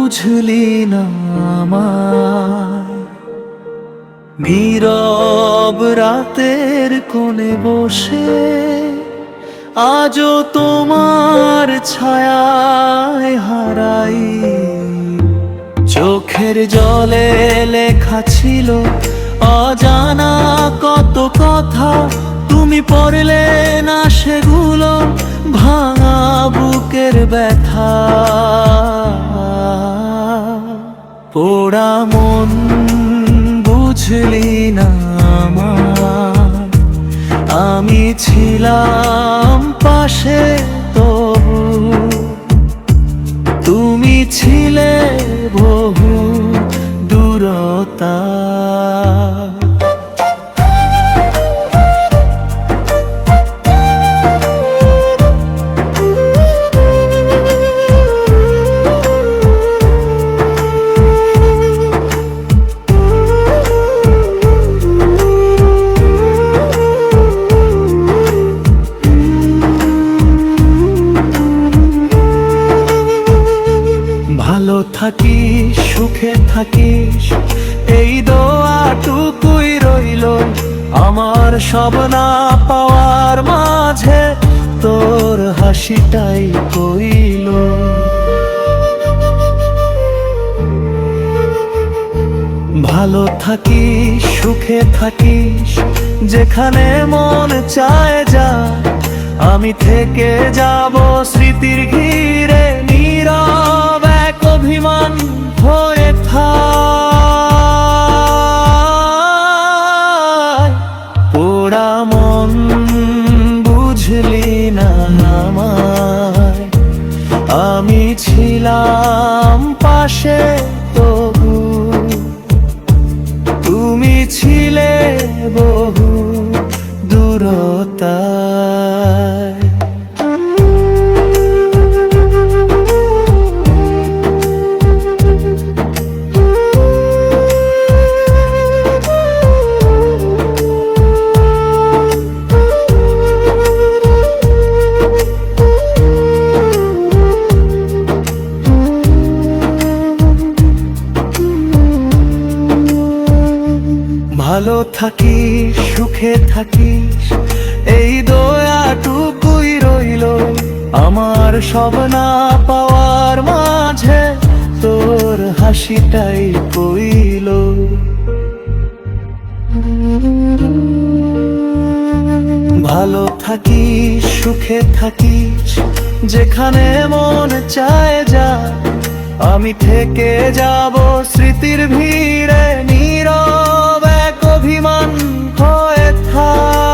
বুঝলি না আমায়। নীরব রাতের কোণে বসে আজও তোমার ছায়ায় হারাই। চোখের জলে লেখা ছিল অজানা কত কথা, তুমি পড়লে না সেগুলো ভাঙা বুকের ব্যথা। পোড়া মন বুঝলি না আমার, আমি ছিলাম পাশে তবু তুমি ছিলে বহু দূরতা। ভালো থাকিস সুখে থাকিস এই দোয়াটুকুই রইল আমার। সব না পাওয়ার মাঝে তোর হাসিটাই কইল। ভালো থাকিস সুখে থাকিস যেখানে মন চায় যা, আমি থেকে যাব স্মৃতির ঘিরে নীরব এক অভিমান হয়ে থাক। পোড়া মন বুঝলি না আমায়, আমি ছিলাম পাশে তবু তুমি ছিলে বহু দূরতায়। ভালো থাকিস সুখে থাকিস এই দয়াটুকুই রইল আমার। সব না পাওয়ার মাঝে তোর হাসিটাই কইল। ভালো থাকিস সুখে থাকিস যেখানে মন চায় যা, আমি থেকে যাব স্মৃতির ভিড়ে নীরব এক অভিমান হয়ে থাক।